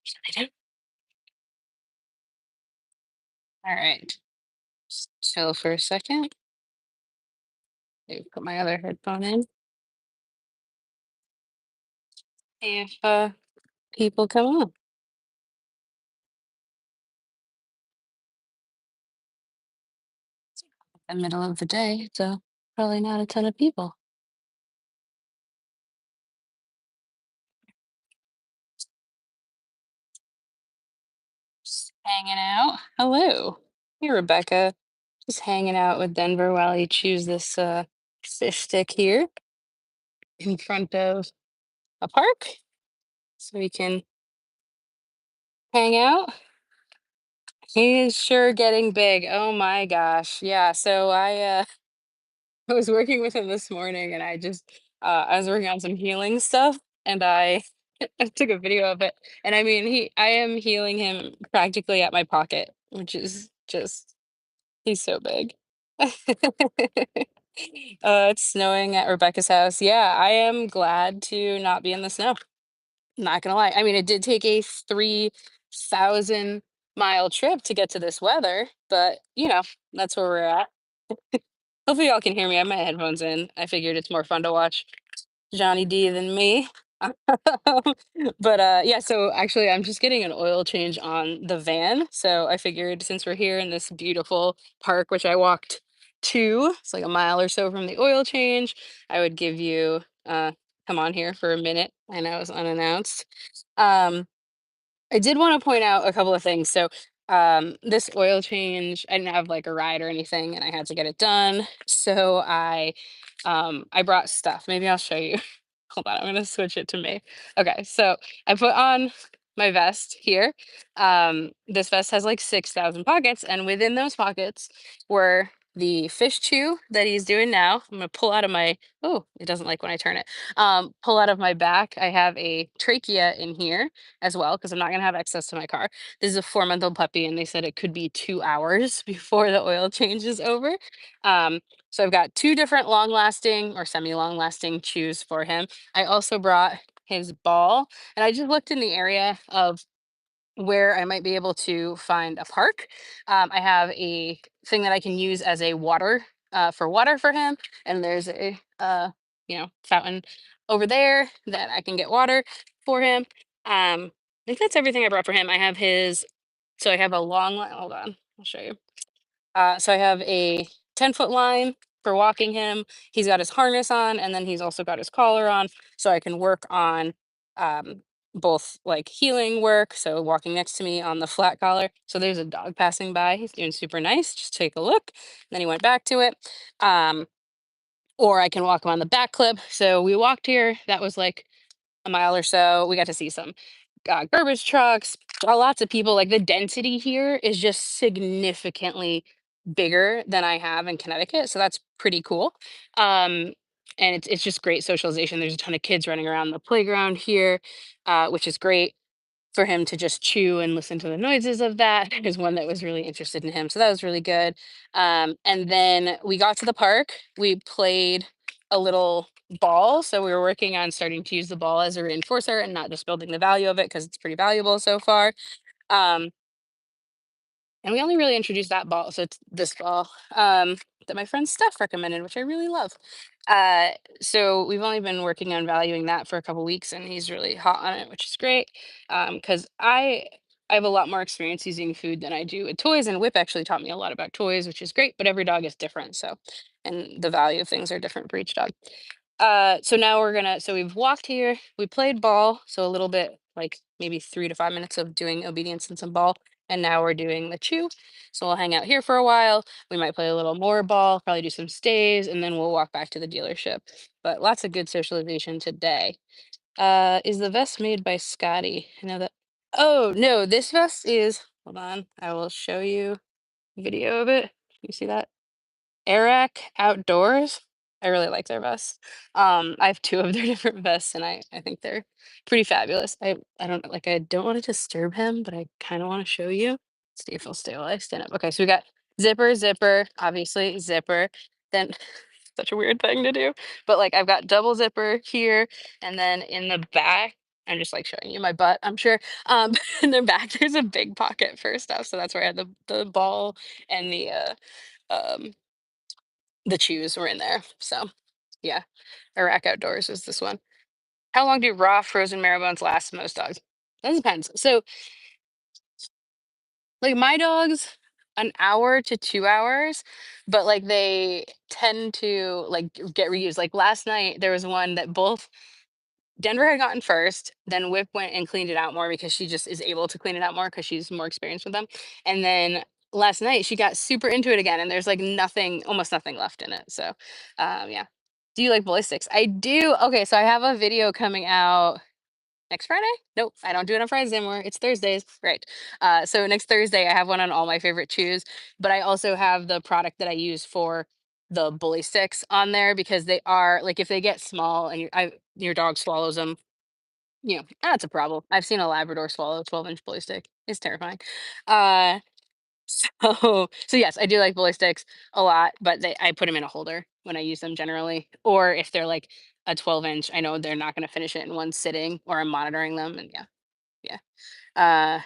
I do. All right. Just chill for a second. Maybe put my other headphone in. See if people come on. The middle of the day, so probably not a ton of people. Just hanging out. Hello. Hey, Rebecca. Just hanging out with Denver while you choose this fish stick here in front of a park so we can hang out. He is sure getting big. Oh my gosh. Yeah. So I was working with him this morning and I was working on some healing stuff and I I took a video of it. And I mean I am healing him practically at my pocket, which is just he's so big. It's snowing at Rebecca's house. Yeah, I am glad to not be in the snow. Not gonna lie. I mean, it did take a 3,000-mile trip to get to this weather, but that's where we're at. Hopefully y'all can hear me. I have my headphones in. I figured it's more fun to watch Johnny D than me. But yeah, so actually I'm just getting an oil change on the van. So I figured since we're here in this beautiful park, which I walked to, it's like a mile or so from the oil change, I would give you come on here for a minute. I know it was unannounced. Um I did want to point out a couple of things. So, this oil change, I didn't have like a ride or anything, and I had to get it done. So I brought stuff. Maybe I'll show you. Hold on, I'm gonna switch it to me. Okay, so I put on my vest here. This vest has like 6,000 pockets, and within those pockets were the fish chew that he's doing now. I'm gonna pull out of my. Oh, it doesn't like when I turn it. Pull out of my back. I have a trachea in here as well because I'm not gonna have access to my car. This is a 4-month-old puppy, and they said it could be 2 hours before the oil change is over. So I've got two different long-lasting or semi-long-lasting chews for him. I also brought his ball, and I just looked in the area of where I might be able to find a park. I have a thing that I can use as a water for him, and there's a fountain over there that I can get water for him. I think that's everything I brought for him. I have his, so I have a long line. Hold on, I'll show you. So I have a 10-foot line for walking him. He's got his harness on, and then he's also got his collar on, so I can work on um, both like healing work. So walking next to me on the flat collar. So there's a dog passing by. He's doing super nice. Just take a look. Then he went back to it. Um, or I can walk him on the back clip. So we walked here. That was like a mile or so. We got to see some garbage trucks, lots of people. Like the density here is just significantly bigger than I have in Connecticut, so that's pretty cool. Um, and it's just great socialization. There's a ton of kids running around the playground here, which is great for him to just chew and listen to the noises of that. There's one that was really interested in him, so that was really good. And then we got to the park. We played a little ball, so we were working on starting to use the ball as a reinforcer and not just building the value of it because it's pretty valuable so far. Um, and we only really introduced that ball, so it's this ball that my friend Steph recommended, which I really love. Uh, so we've only been working on valuing that for a couple weeks, and he's really hot on it, which is great. Because I have a lot more experience using food than I do with toys, and Whip actually taught me a lot about toys, which is great. But every dog is different, so and the value of things are different for each dog. So now so we've walked here, we played ball, so a little bit like maybe 3 to 5 minutes of doing obedience and some ball, and now we're doing the chew. So we'll hang out here for a while. We might play a little more ball, probably do some stays, and then we'll walk back to the dealership. But lots of good socialization today. Is the vest made by Scotty? I know that. Oh no, this vest is. Hold on, I will show you a video of it. You see that? Arak Outdoors. I really like their vests. I have two of their different vests, and I think they're pretty fabulous. I don't like I don't want to disturb him, but I kind of want to show you. See if he'll stay while I stand up. Okay, so we got zipper, zipper, obviously zipper. Then such a weird thing to do, but like I've got double zipper here, and then in the back. I'm just like showing you my butt, I'm sure. In their back, there's a big pocket for stuff. So that's where I had the ball and um the chews were in there. So yeah, Iraq Outdoors is this one. How long do raw frozen marrow bones last most dogs? That depends. So like my dogs, an hour to 2 hours, but like they tend to like get reused. Like last night, there was one that both Denver had gotten first, then Whip went and cleaned it out more because she just is able to clean it out more because she's more experienced with them. And then last night she got super into it again, and there's like nothing, almost nothing left in it. So, yeah. Do you like ballistics? I do. Okay, so I have a video coming out next Friday? Nope, I don't do it on Fridays anymore. It's Thursdays. Right. So next Thursday, I have one on all my favorite chews, but I also have the product that I use for the bully sticks on there because they are like if they get small and your dog swallows them, that's a problem. I've seen a Labrador swallow a 12-inch bully stick. It's terrifying. Uh, so yes, I do like bully sticks a lot, but I put them in a holder when I use them generally. Or if they're like a 12-inch, I know they're not going to finish it in one sitting, or I'm monitoring them. And yeah, yeah, uh,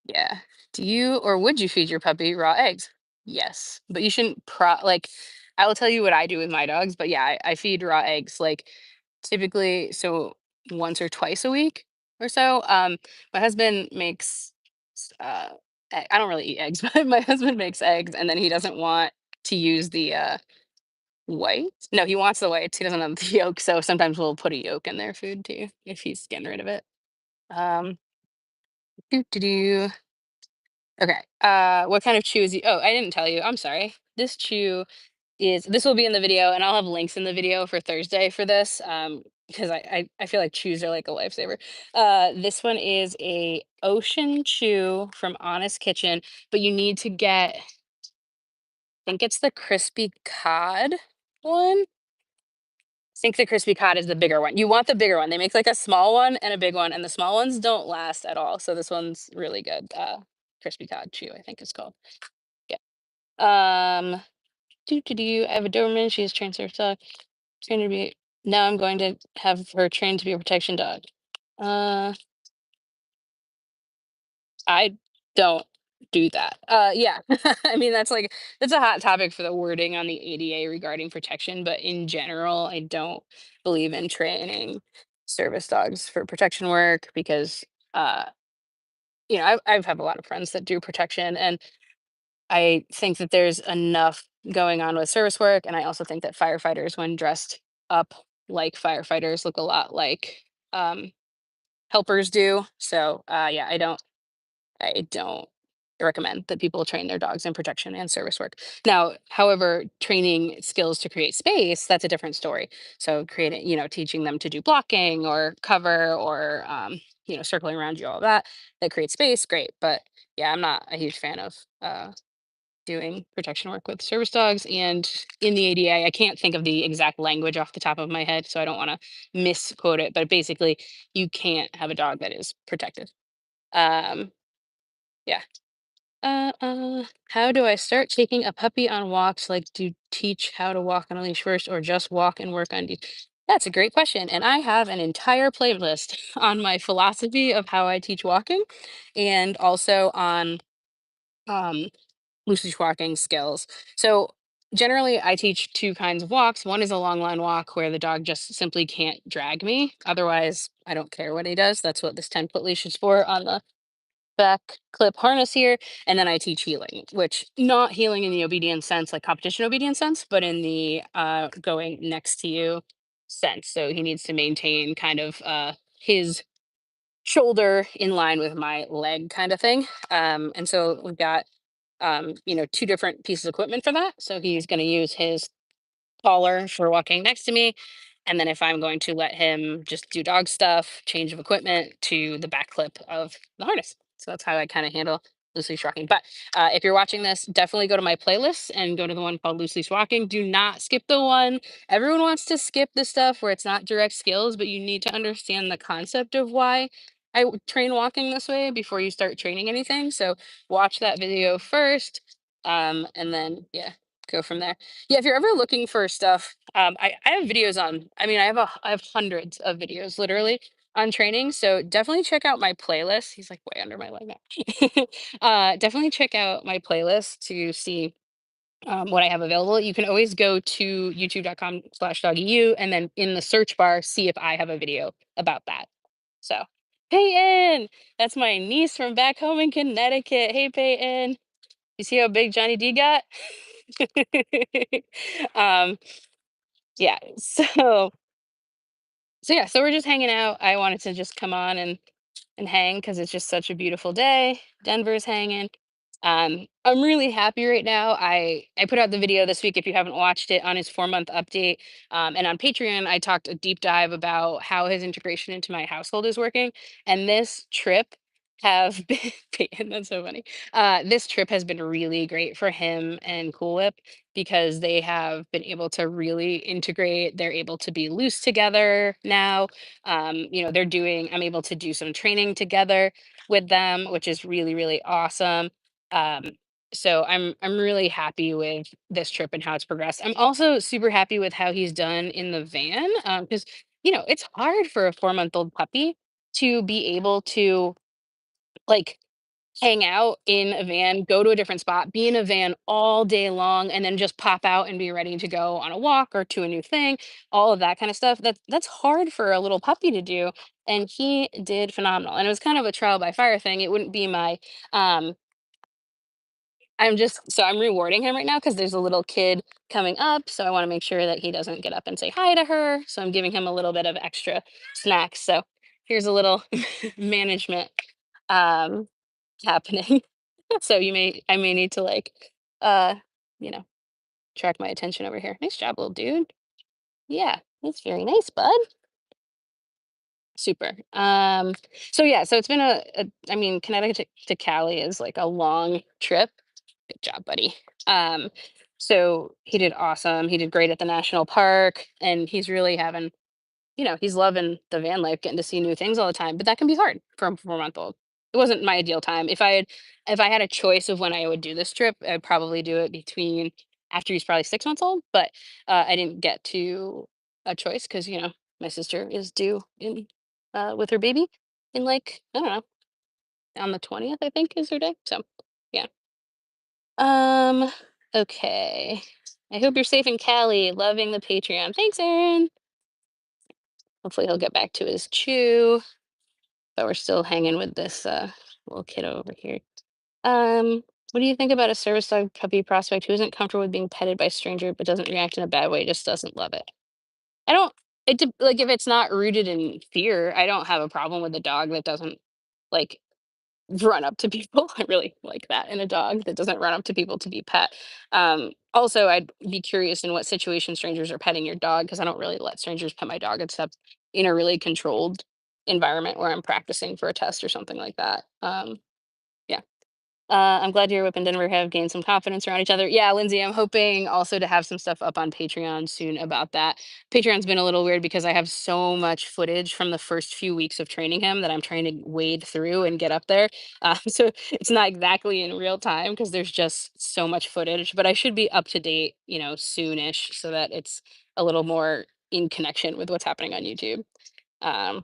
yeah. Do you or would you feed your puppy raw eggs? Yes, but you shouldn't like. I will tell you what I do with my dogs, but yeah, I feed raw eggs like typically so once or twice a week or so. My husband makes uh I don't really eat eggs, but my husband makes eggs and then he doesn't want to use the white. No, he wants the whites. He doesn't have the yolk, so sometimes we'll put a yolk in their food too if he's getting rid of it. Um do do Okay. What kind of chew is you? Oh, I didn't tell you. I'm sorry. This will be in the video, and I'll have links in the video for Thursday for this. Because I feel like chews are like a lifesaver. This one is a ocean chew from Honest Kitchen, but you need to get, I think it's the crispy cod one. I think the crispy cod is the bigger one. You want the bigger one. They make like a small one and a big one, and the small ones don't last at all. So this one's really good. Crispy cod chew, I think it's called. Yeah. Do I have a Doberman? She is trained service dog. Trained to be. Now I'm going to have her trained to be a protection dog. Uh, I don't do that. Yeah. I mean that's a hot topic for the wording on the ADA regarding protection, but in general, I don't believe in training service dogs for protection work because uh, I've have a lot of friends that do protection, and I think that there's enough going on with service work, and I also think that firefighters, when dressed up like firefighters, look a lot like um, helpers do. So, yeah, I don't recommend that people train their dogs in protection and service work. Now, however, training skills to create space, that's a different story. So, teaching them to do blocking or cover or circling around you, all that creates space, great. But yeah, I'm not a huge fan of doing protection work with service dogs. And in the ADA, I can't think of the exact language off the top of my head, so I don't want to misquote it. But basically, you can't have a dog that is protected. Um, yeah. How do I start taking a puppy on walks? Like, do you teach how to walk on a leash first, or just walk and work on? That's a great question, and I have an entire playlist on my philosophy of how I teach walking, and also on um loosely walking skills. So generally, I teach two kinds of walks. One is a long line walk where the dog just simply can't drag me. Otherwise, I don't care what he does. That's what this 10-foot leash is for on the back clip harness here. And then I teach heeling, which not heeling in the obedience sense, like competition obedience sense, but in the going next to you sense. So he needs to maintain kind of his shoulder in line with my leg kind of thing. And so we've got two different pieces of equipment for that. So he's going to use his collar for walking next to me. And then if I'm going to let him just do dog stuff, change of equipment to the back clip of the harness. So that's how I kind of handle loose leash walking. But if you're watching this, definitely go to my playlist and go to the one called loose leash walking. Do not skip the one. Everyone wants to skip the stuff where it's not direct skills, but you need to understand the concept of why train walking this way before you start training anything. So watch that video first. And then, yeah, go from there. Yeah, if you're ever looking for stuff, I have videos on. I mean, I have hundreds of videos literally on training. So definitely check out my playlist. He's like way under my leg now. Definitely check out my playlist to see what I have available. You can always go to youtube.com/doggyou and then in the search bar, see if I have a video about that. So, Peyton, that's my niece from back home in Connecticut. Hey, Peyton, you see how big Johnny D got? um, yeah. So we're just hanging out. I wanted to just come on and hang because it's just such a beautiful day. Denver's hanging. I'm really happy right now. I put out the video this week if you haven't watched it on his 4 month update. And on Patreon, I talked a deep dive about how his integration into my household is working. And this trip have been Peyton, that's so funny. This trip has been really great for him and Cool Whip because they have been able to really integrate. They're able to be loose together now. I'm able to do some training together with them, which is really, really awesome. Um, so I'm really happy with this trip and how it's progressed. I'm also super happy with how he's done in the van because it's hard for a 4 month old puppy to be able to like hang out in a van, go to a different spot, be in a van all day long, and then just pop out and be ready to go on a walk or to a new thing, all of that kind of stuff. That's hard for a little puppy to do. And he did phenomenal. And it was kind of a trial by fire thing. It wouldn't be my um I'm rewarding him right now because there's a little kid coming up. So I want to make sure that he doesn't get up and say hi to her. So I'm giving him a little bit of extra snacks. So here's a little management um happening. So I may need to uh, you know, track my attention over here. Nice job, little dude. Yeah, that's very nice, bud. Super. So yeah, so it's been I mean, Connecticut to Cali is like a long trip. Good job, buddy. Um, so he did awesome. He did great at the national park, and he's really having he's loving the van life, getting to see new things all the time, but that can be hard for a 4 month old. It wasn't my ideal time. If I had a choice of when I would do this trip, I'd probably do it between after he's probably 6 months old, but I didn't get to a choice because, my sister is due in with her baby in I don't know, on the 20th, I think is her day. So yeah. Um, okay. I hope you're safe in Cali, loving the Patreon. Thanks, Aaron. Hopefully he'll get back to his chew. But we're still hanging with this little kiddo over here. What do you think about a service dog puppy prospect who isn't comfortable with being petted by a stranger but doesn't react in a bad way, just doesn't love it? I don't like if it's not rooted in fear, I don't have a problem with a dog that doesn't like run up to people. I really like that in a dog that doesn't run up to people to be pet. Also, I'd be curious in what situation strangers are petting your dog because I don't really let strangers pet my dog except in a really controlled environment where I'm practicing for a test or something like that. Yeah. I'm glad your Whip and Denver have gained some confidence around each other. Yeah, Lindsay, I'm hoping also to have some stuff up on Patreon soon about that. Patreon's been a little weird because I have so much footage from the first few weeks of training him that I'm trying to wade through and get up there. So it's not exactly in real time because there's just so much footage, but I should be up to date, soonish so that it's a little more in connection with what's happening on YouTube. Um,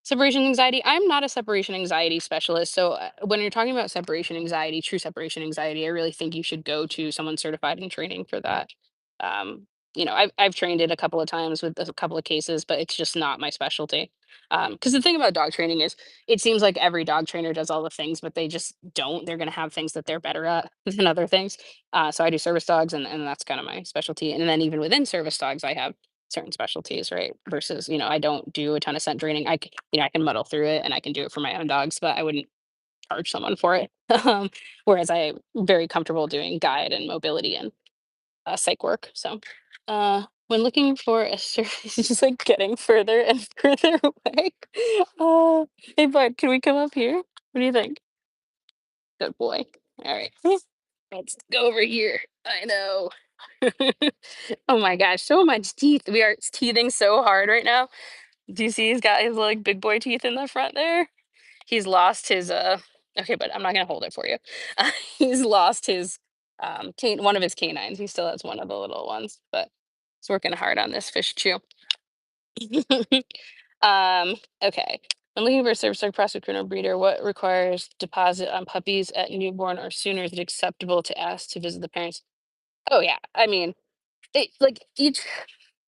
Separation anxiety. I'm not a separation anxiety specialist. So when you're talking about separation anxiety, true separation anxiety, I really think you should go to someone certified in training for that. I've trained it a couple of times with a couple of cases, but it's just not my specialty. Because the thing about dog training is, it seems like every dog trainer does all the things, but they just don't. They're going to have things that they're better at than other things. So I do service dogs, and that's kind of my specialty. And then even within service dogs, I have certain specialties, right? Versus, I don't do a ton of scent draining. I can muddle through it and I can do it for my own dogs, but I wouldn't charge someone for it. Whereas I'm very comfortable doing guide and mobility and psych work. So, when looking for a service, it's just like getting further and further away. Uh, hey, bud, can we come up here? What do you think? Good boy. All right. Let's go over here. I know. Oh my gosh, so much teeth. We are teething so hard right now. Do you see he's got his like big boy teeth in the front there? He's lost his okay, but I'm not gonna hold it for you. He's lost his one of his canines. He still has one of the little ones, but he's working hard on this fish chew. Okay. When looking for a service dog prosecutor or breeder, what requires deposit on puppies at newborn or sooner? Is it acceptable to ask to visit the parents? Oh yeah. I mean, like each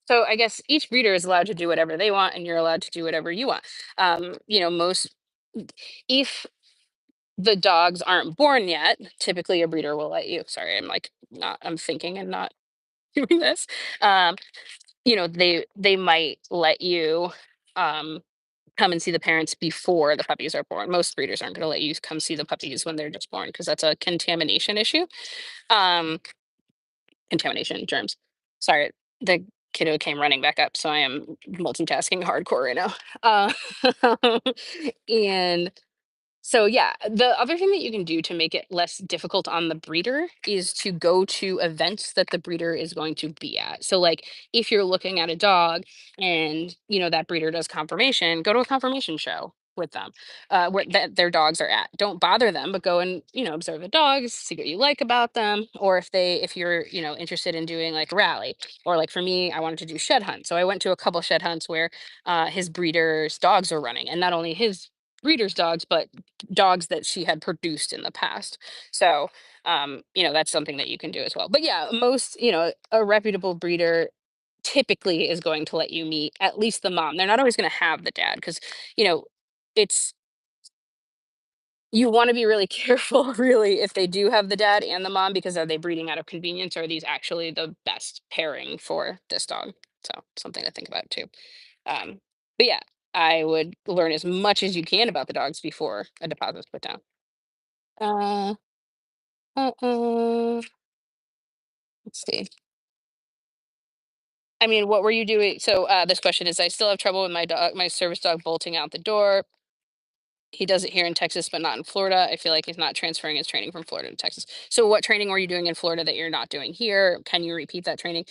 so I guess each breeder is allowed to do whatever they want and you're allowed to do whatever you want. Most if the dogs aren't born yet, typically a breeder will let you. Sorry, I'm like not I'm thinking and not doing this. Um, they might let you um come and see the parents before the puppies are born. Most breeders aren't going to let you come see the puppies when they're just born because that's a contamination issue. Um, contamination, germs. Sorry, the kiddo came running back up, so I am multitasking hardcore right now. And so yeah, the other thing that you can do to make it less difficult on the breeder is to go to events that the breeder is going to be at. So like if you're looking at a dog and that breeder does confirmation, go to a confirmation show with them where that their dogs are at. Don't bother them, but go and observe the dogs, see what you like about them, or if you're interested in doing like a rally, or like for me, I wanted to do shed hunt, so I went to a couple shed hunts where his breeder's dogs were running, and not only his breeder's dogs, but dogs that she had produced in the past. So, that's something that you can do as well. But yeah, a reputable breeder typically is going to let you meet at least the mom. They're not always going to have the dad because, you know, it's, you want to be really careful, really, if they do have the dad and the mom, because are they breeding out of convenience? Or are these actually the best pairing for this dog? So, something to think about too. Um, but yeah, I would learn as much as you can about the dogs before a deposit's put down. Uh, let's see. I mean, what were you doing? So this question is: I still have trouble with my service dog bolting out the door. He does it here in Texas, but not in Florida. I feel like he's not transferring his training from Florida to Texas. So, what training were you doing in Florida that you're not doing here? Can you repeat that training?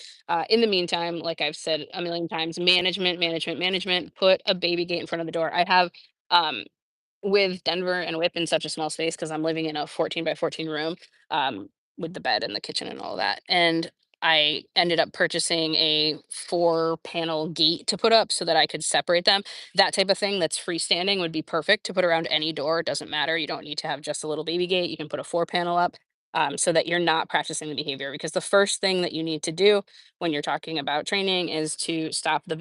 In the meantime, like I've said a million times, management, management, management. Put a baby gate in front of the door. I have um, with Denver and Whip in such a small space because I'm living in a 14 by 14 room um, with the bed and the kitchen and all that. And I ended up purchasing a 4 panel gate to put up so that I could separate them. That type of thing that's freestanding would be perfect to put around any door. It doesn't matter. You don't need to have just a little baby gate. You can put a 4 panel up so that you're not practicing the behavior. Because the first thing that you need to do when you're talking about training is to stop the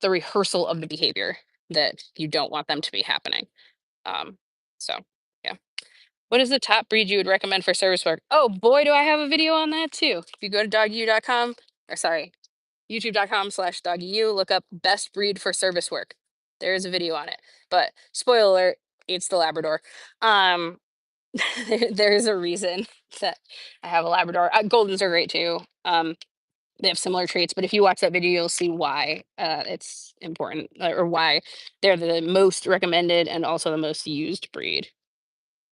rehearsal of the behavior that you don't want them to be happening. Um, so yeah. What is the top breed you would recommend for service work? Oh boy, do I have a video on that too. If you go to doggu.com, or sorry, youtube.com/doggyu, look up best breed for service work. There is a video on it. But spoiler alert, it's the Labrador. Um, there is a reason that I have a Labrador. Goldens are great too. They have similar traits, but if you watch that video, you'll see why it's important, or why they're the most recommended and also the most used breed.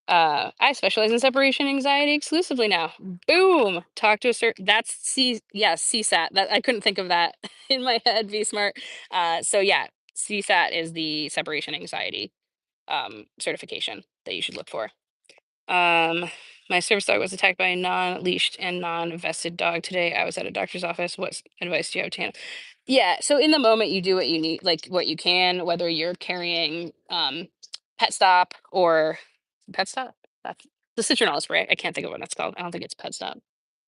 I specialize in separation anxiety exclusively now. Boom. Talk to a certain. That's Yes, CSAT. That I couldn't think of that in my head. Be smart. So yeah, CSAT is the separation anxiety certification that you should look for. Um, my service dog was attacked by a non-leashed and non-vested dog today. I was at a doctor's office. What advice do you have to handle? Yeah, so in the moment you do what you need, like what you can, whether you're carrying Pet Stop or Pet Stop. That's the citronella spray. I can't think of what that's called. I don't think it's Pet Stop.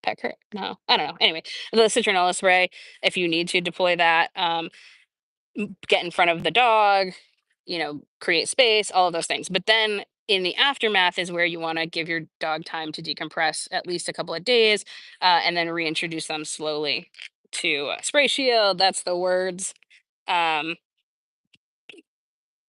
Pecker? No, I don't know. Anyway, the citronella spray. If you need to deploy that, get in front of the dog, create space, all of those things. But then in the aftermath is where you want to give your dog time to decompress at least a couple of days, and then reintroduce them slowly to spray shield. That's the words. Um,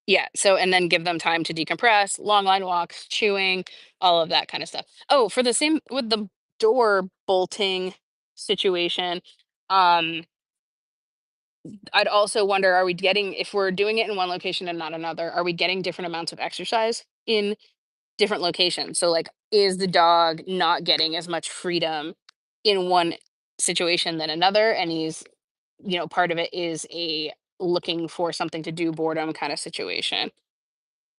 yeah. So, and then give them time to decompress, long line walks, chewing, all of that kind of stuff. Oh, for the same with the door bolting situation. Um, I'd also wonder, are we getting, if we're doing it in one location and not another, are we getting different amounts of exercise in different locations? So, like, is the dog not getting as much freedom in one situation than another? And part of it is a looking for something to do boredom kind of situation.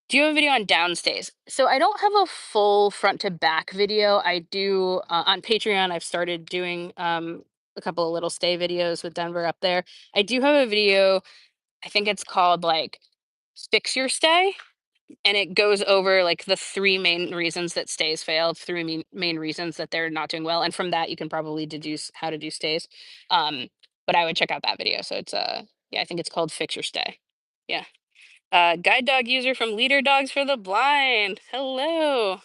Do you have a video on downstays? So I don't have a full front to back video. I do on Patreon. I've started doing a couple of little stay videos with Denver up there. I do have a video I think it's called like Fix Your Stay, and it goes over like the three main reasons that stays failed, three main reasons that they're not doing well, and from that you can probably deduce how to do stays. Um, but I would check out that video. So it's yeah, I think it's called Fix Your Stay. Yeah. Guide dog user from Leader Dogs for the Blind. Hello.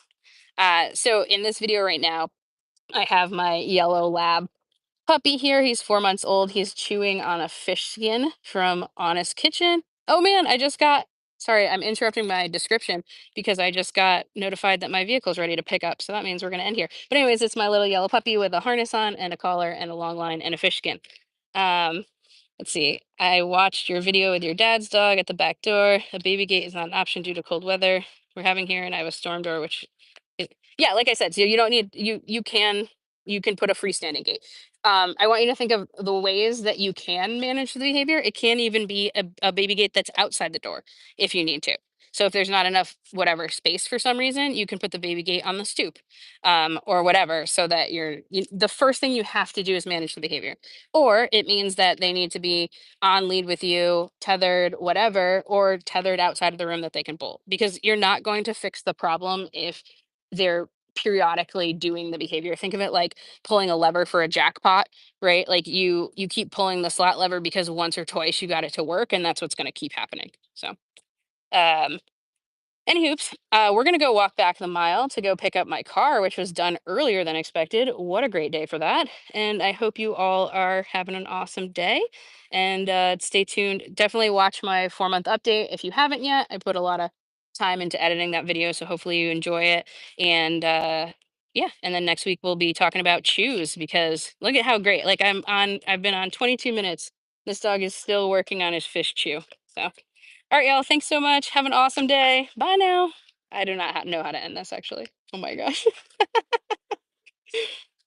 So in this video right now, I have my yellow lab puppy here. He's 4 months old. He's chewing on a fish skin from Honest Kitchen. Oh man, I just got, sorry, I'm interrupting my description because I just got notified that my vehicle's ready to pick up. So that means we're going to end here. But, anyways, it's my little yellow puppy with a harness on and a collar and a long line and a fish skin. Um, Let's see. I watched your video with your dad's dog at the back door. A baby gate is not an option due to cold weather we're having here, and I have a storm door, which, yeah, like I said, so you don't need you can put a freestanding gate. I want you to think of the ways that you can manage the behavior. It can even be a baby gate that's outside the door if you need to. So if there's not enough whatever space for some reason, you can put the baby gate on the stoop, or whatever, so that the first thing you have to do is manage the behavior. Or it means that they need to be on lead with you, tethered, whatever, or tethered outside of the room that they can bolt. Because you're not going to fix the problem if they're periodically doing the behavior. Think of it like pulling a lever for a jackpot, right? Like you keep pulling the slot lever because once or twice you got it to work, and that's what's going to keep happening. So, um, any hoops. We're gonna go walk back the mile to go pick up my car, which was done earlier than expected. What a great day for that! And I hope you all are having an awesome day. And stay tuned. Definitely watch my 4 month update if you haven't yet. I put a lot of time into editing that video, so hopefully you enjoy it. And yeah, and then next week we'll be talking about chews because look at how great. Like I've been on 22 minutes. This dog is still working on his fish chew. So. All right, y'all. Thanks so much. Have an awesome day. Bye now. I do not know how to end this actually. Oh my gosh.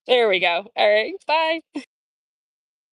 There we go. All right. Bye.